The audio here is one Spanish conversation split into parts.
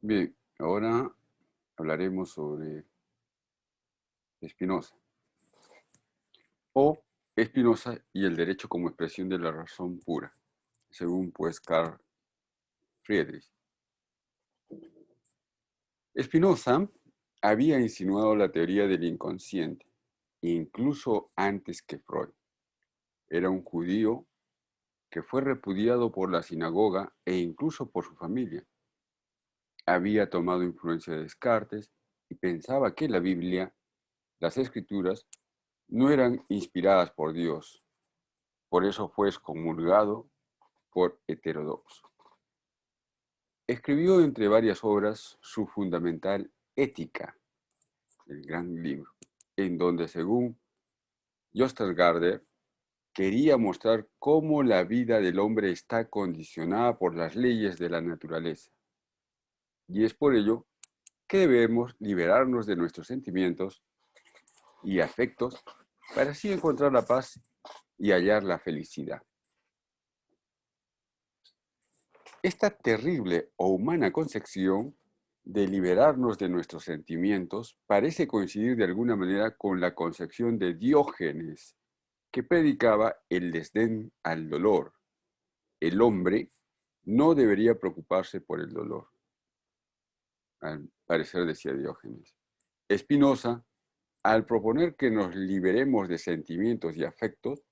Bien, ahora hablaremos sobre Spinoza o Spinoza y el derecho como expresión de la razón pura, según pues Carl Friedrich. Spinoza había insinuado la teoría del inconsciente, incluso antes que Freud. Era un judío que fue repudiado por la sinagoga e incluso por su familia. Había tomado influencia de Descartes y pensaba que la Biblia, las Escrituras, no eran inspiradas por Dios. Por eso fue excomulgado por heterodoxo. Escribió entre varias obras su fundamental Ética, el gran libro, en donde, según Ostergaarder, quería mostrar cómo la vida del hombre está condicionada por las leyes de la naturaleza. Y es por ello que debemos liberarnos de nuestros sentimientos y afectos para así encontrar la paz y hallar la felicidad. Esta terrible o humana concepción de liberarnos de nuestros sentimientos parece coincidir de alguna manera con la concepción de Diógenes, que predicaba el desdén al dolor. El hombre no debería preocuparse por el dolor, al parecer decía Diógenes. Spinoza, al proponer que nos liberemos de sentimientos y afectos,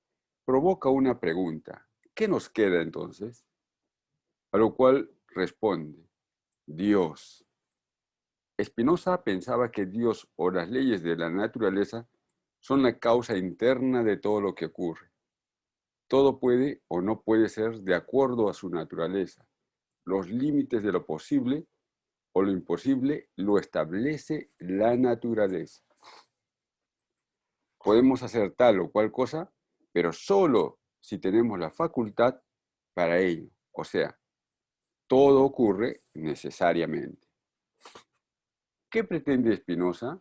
provoca una pregunta. ¿Qué nos queda entonces? A lo cual responde, Dios. Spinoza pensaba que Dios o las leyes de la naturaleza son la causa interna de todo lo que ocurre. Todo puede o no puede ser de acuerdo a su naturaleza. Los límites de lo posible o lo imposible lo establece la naturaleza. Podemos hacer tal o cual cosa, pero solo si tenemos la facultad para ello. O sea, todo ocurre necesariamente. ¿Qué pretende Spinoza?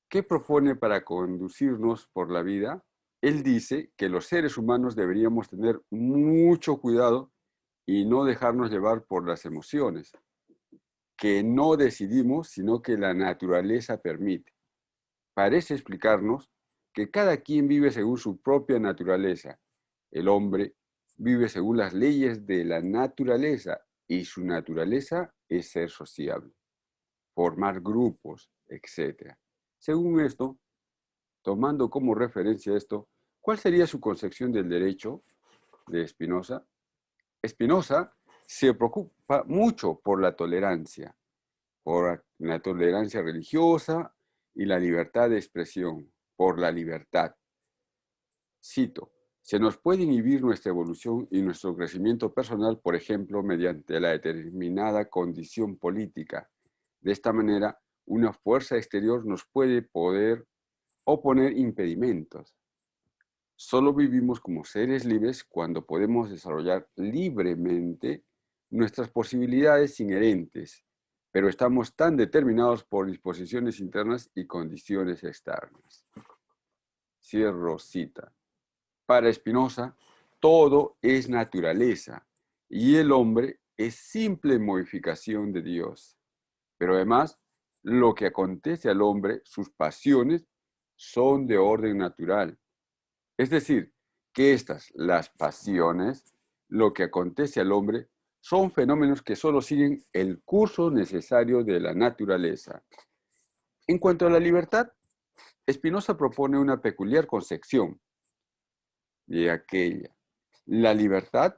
¿Qué propone para conducirnos por la vida? Él dice que los seres humanos deberíamos tener mucho cuidado y no dejarnos llevar por las emociones, que no decidimos, sino que la naturaleza permite. Parece explicarnos que cada quien vive según su propia naturaleza. El hombre vive según las leyes de la naturaleza y su naturaleza es ser sociable, formar grupos, etc. Según esto, tomando como referencia esto, ¿cuál sería su concepción del derecho de Spinoza? Spinoza se preocupa mucho por la tolerancia religiosa y la libertad de expresión, por la libertad. Cito, se nos puede inhibir nuestra evolución y nuestro crecimiento personal, por ejemplo, mediante la determinada condición política. De esta manera, una fuerza exterior nos puede poder oponer impedimentos. Solo vivimos como seres libres cuando podemos desarrollar libremente nuestras posibilidades inherentes, pero estamos tan determinados por disposiciones internas y condiciones externas. Cierro cita. Para Spinoza, todo es naturaleza y el hombre es simple modificación de Dios. Pero además, lo que acontece al hombre, sus pasiones, son de orden natural. Es decir, que las pasiones, lo que acontece al hombre, son fenómenos que solo siguen el curso necesario de la naturaleza. En cuanto a la libertad, Spinoza propone una peculiar concepción de aquella. La libertad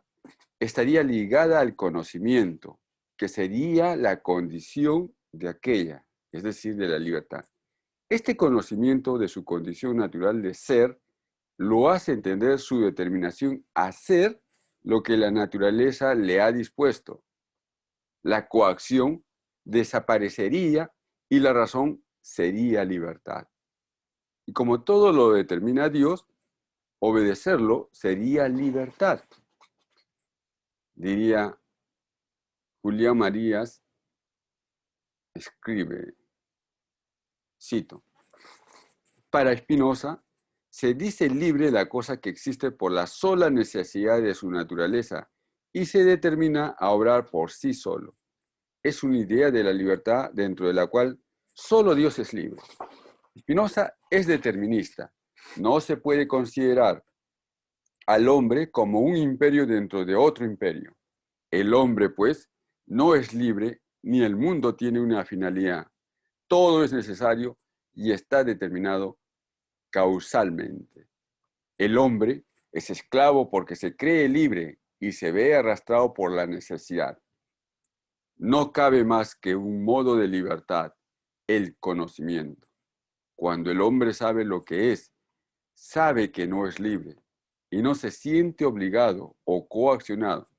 estaría ligada al conocimiento, que sería la condición de aquella, es decir, de la libertad. Este conocimiento de su condición natural de ser lo hace entender su determinación a hacer lo que la naturaleza le ha dispuesto. La coacción desaparecería y la razón sería libertad. Y como todo lo determina Dios, obedecerlo sería libertad. Diría Julián Marías, escribe, cito, para Spinoza, se dice libre la cosa que existe por la sola necesidad de su naturaleza y se determina a obrar por sí solo. es una idea de la libertad dentro de la cual solo Dios es libre. Spinoza es determinista. No se puede considerar al hombre como un imperio dentro de otro imperio. El hombre, pues, no es libre ni el mundo tiene una finalidad. Todo es necesario y está determinado causalmente. El hombre es esclavo porque se cree libre y se ve arrastrado por la necesidad. No cabe más que un modo de libertad, el conocimiento. Cuando el hombre sabe lo que es, sabe que no es libre y no se siente obligado o coaccionado,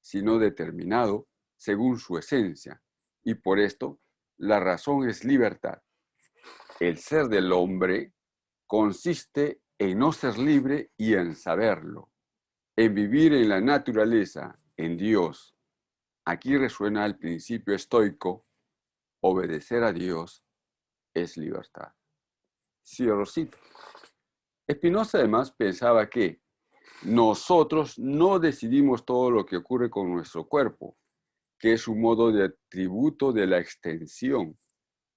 sino determinado según su esencia. Y por esto, la razón es libertad. El ser del hombre consiste en no ser libre y en saberlo, en vivir en la naturaleza, en Dios. Aquí resuena el principio estoico: obedecer a Dios es libertad. Cierro cita. Spinoza además pensaba que nosotros no decidimos todo lo que ocurre con nuestro cuerpo, que es un modo de atributo de la extensión.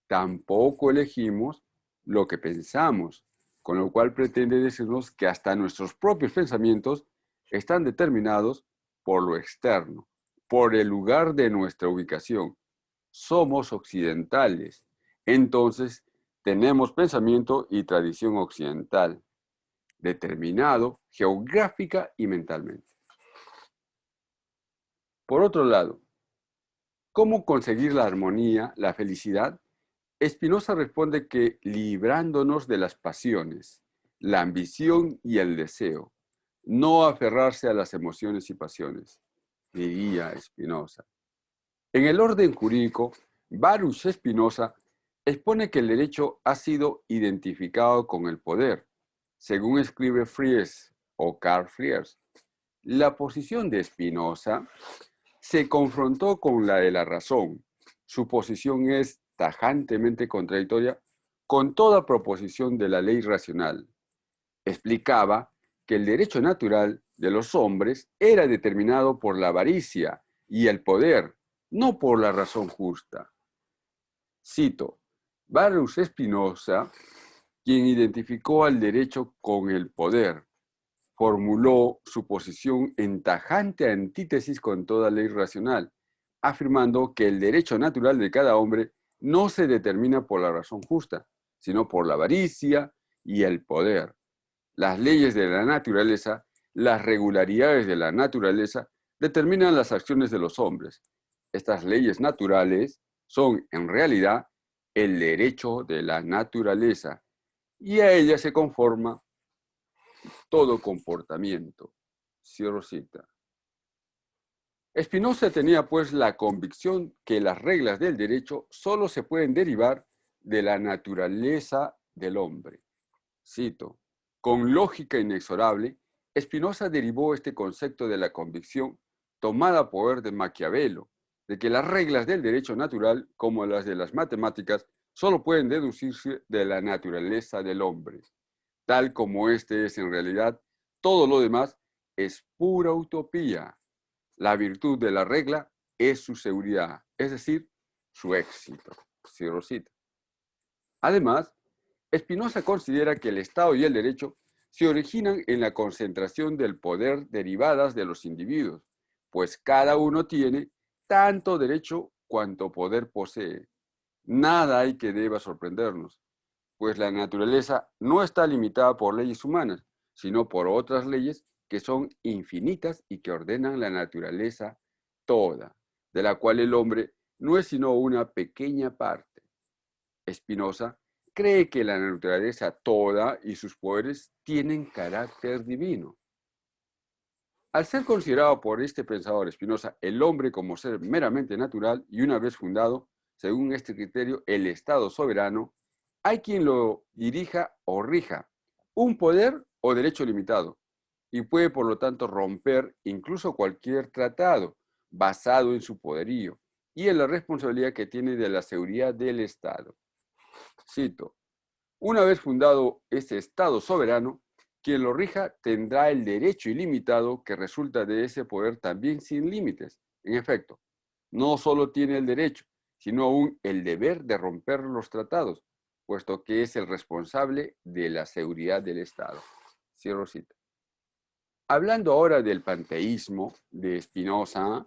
Tampoco elegimos lo que pensamos, con lo cual pretende decirnos que hasta nuestros propios pensamientos están determinados por lo externo, por el lugar de nuestra ubicación. Somos occidentales, entonces tenemos pensamiento y tradición occidental, determinado geográfica y mentalmente. Por otro lado, ¿cómo conseguir la armonía, la felicidad? Spinoza responde que librándonos de las pasiones, la ambición y el deseo, no aferrarse a las emociones y pasiones, diría Spinoza. En el orden jurídico, Baruch Spinoza expone que el derecho ha sido identificado con el poder, según escribe Fries o Karl Fries. La posición de Spinoza se confrontó con la de la razón. Su posición es tajantemente contradictoria con toda proposición de la ley racional. Explicaba que el derecho natural de los hombres era determinado por la avaricia y el poder, no por la razón justa. Cito: Baruch Spinoza, quien identificó al derecho con el poder, formuló su posición en tajante antítesis con toda ley racional, afirmando que el derecho natural de cada hombre no se determina por la razón justa, sino por la avaricia y el poder. Las leyes de la naturaleza, las regularidades de la naturaleza, determinan las acciones de los hombres. Estas leyes naturales son, en realidad, el derecho de la naturaleza, y a ella se conforma todo comportamiento. Cierro cita. Spinoza tenía pues la convicción que las reglas del derecho solo se pueden derivar de la naturaleza del hombre. Cito: con lógica inexorable, Spinoza derivó este concepto de la convicción tomada por de Maquiavelo, de que las reglas del derecho natural, como las de las matemáticas, solo pueden deducirse de la naturaleza del hombre. Tal como este es en realidad, todo lo demás es pura utopía. La virtud de la regla es su seguridad, es decir, su éxito. Cierro cita. Además, Spinoza considera que el Estado y el derecho se originan en la concentración del poder derivadas de los individuos, pues cada uno tiene tanto derecho cuanto poder posee. Nada hay que deba sorprendernos, pues la naturaleza no está limitada por leyes humanas, sino por otras leyes que son infinitas y que ordenan la naturaleza toda, de la cual el hombre no es sino una pequeña parte. Spinoza cree que la naturaleza toda y sus poderes tienen carácter divino. Al ser considerado por este pensador Spinoza el hombre como ser meramente natural y una vez fundado, según este criterio, el Estado soberano, hay quien lo dirija o rija, un poder o derecho limitado, y puede por lo tanto romper incluso cualquier tratado basado en su poderío y en la responsabilidad que tiene de la seguridad del Estado. Cito: una vez fundado este Estado soberano, quien lo rija tendrá el derecho ilimitado que resulta de ese poder también sin límites. En efecto, no solo tiene el derecho, sino aún el deber de romper los tratados, puesto que es el responsable de la seguridad del Estado. Cierro cita. Hablando ahora del panteísmo de Spinoza,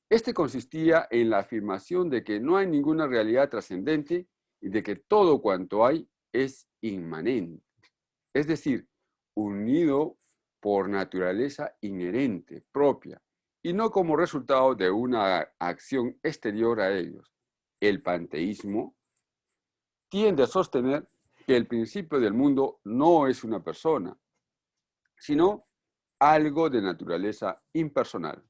este consistía en la afirmación de que no hay ninguna realidad trascendente y de que todo cuanto hay es inmanente, es decir, unido por naturaleza inherente, propia, y no como resultado de una acción exterior a ellos. El panteísmo tiende a sostener que el principio del mundo no es una persona, sino algo de naturaleza impersonal.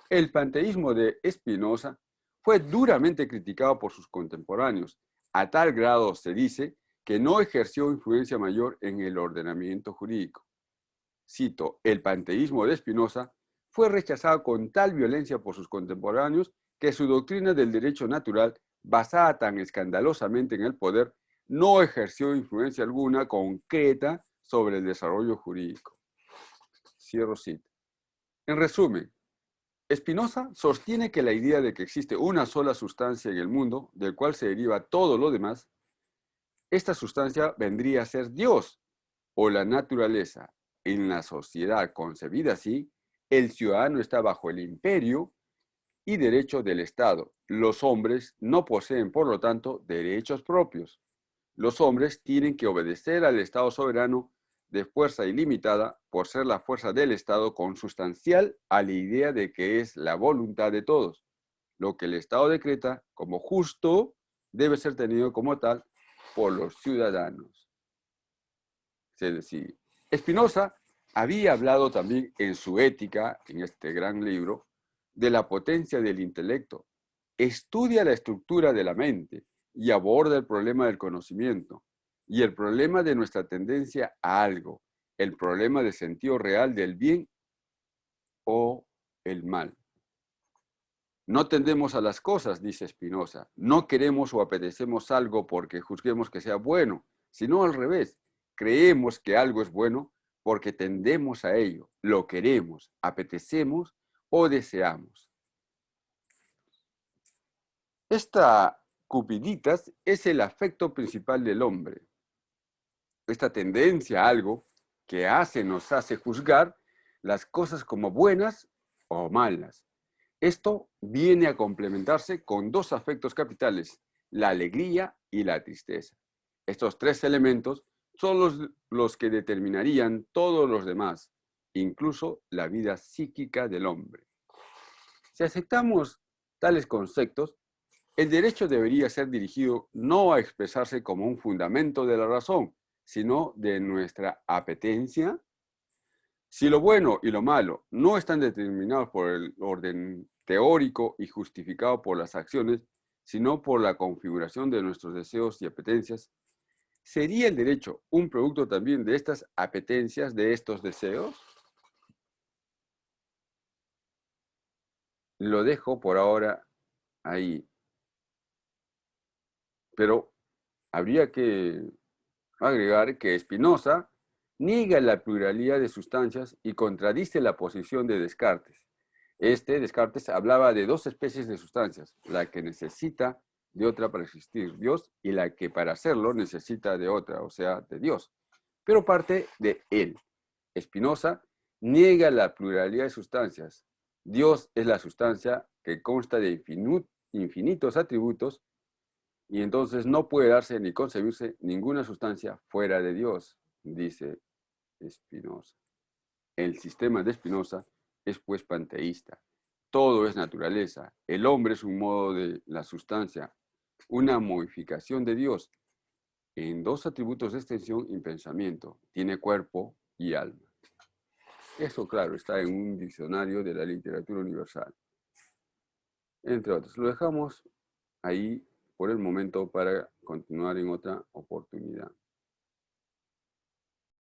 El panteísmo de Spinoza fue duramente criticado por sus contemporáneos. A tal grado se dice que no ejerció influencia mayor en el ordenamiento jurídico. Cito, el panteísmo de Spinoza fue rechazado con tal violencia por sus contemporáneos que su doctrina del derecho natural, basada tan escandalosamente en el poder, no ejerció influencia alguna concreta sobre el desarrollo jurídico. Cierro cita. En resumen, Spinoza sostiene que la idea de que existe una sola sustancia en el mundo, del cual se deriva todo lo demás, esta sustancia vendría a ser Dios o la naturaleza. En la sociedad concebida así, el ciudadano está bajo el imperio y derecho del Estado. Los hombres no poseen, por lo tanto, derechos propios. Los hombres tienen que obedecer al Estado soberano de fuerza ilimitada por ser la fuerza del Estado consustancial a la idea de que es la voluntad de todos. Lo que el Estado decreta como justo debe ser tenido como tal por los ciudadanos. Es decir, Spinoza había hablado también en su Ética, en este gran libro, de la potencia del intelecto. Estudia la estructura de la mente y aborda el problema del conocimiento y el problema de nuestra tendencia a algo, el problema del sentido real del bien o el mal. No tendemos a las cosas, dice Spinoza. No queremos o apetecemos algo porque juzguemos que sea bueno, sino al revés. Creemos que algo es bueno porque tendemos a ello, lo queremos, apetecemos o deseamos. Esta cupiditas es el afecto principal del hombre. Esta tendencia a algo que nos hace juzgar las cosas como buenas o malas. Esto viene a complementarse con dos afectos capitales, la alegría y la tristeza. Estos tres elementos son los que determinarían todos los demás, incluso la vida psíquica del hombre. Si aceptamos tales conceptos, el derecho debería ser dirigido no a expresarse como un fundamento de la razón, sino de nuestra apetencia. Si lo bueno y lo malo no están determinados por el orden teórico y justificado por las acciones, sino por la configuración de nuestros deseos y apetencias, ¿sería el derecho un producto también de estas apetencias, de estos deseos? Lo dejo por ahora ahí. Pero habría que agregar que Spinoza niega la pluralidad de sustancias y contradice la posición de Descartes. Descartes hablaba de dos especies de sustancias, la que necesita de otra para existir, Dios, y la que para hacerlo necesita de otra, o sea, de Dios. Pero parte de él. Spinoza niega la pluralidad de sustancias. Dios es la sustancia que consta de infinitos atributos y entonces no puede darse ni concebirse ninguna sustancia fuera de Dios, dice Spinoza. El sistema de Spinoza es pues panteísta. Todo es naturaleza. El hombre es un modo de la sustancia, una modificación de Dios en dos atributos de extensión y pensamiento. Tiene cuerpo y alma. Eso, claro, está en un diccionario de la literatura universal, entre otros. Lo dejamos ahí por el momento para continuar en otra oportunidad.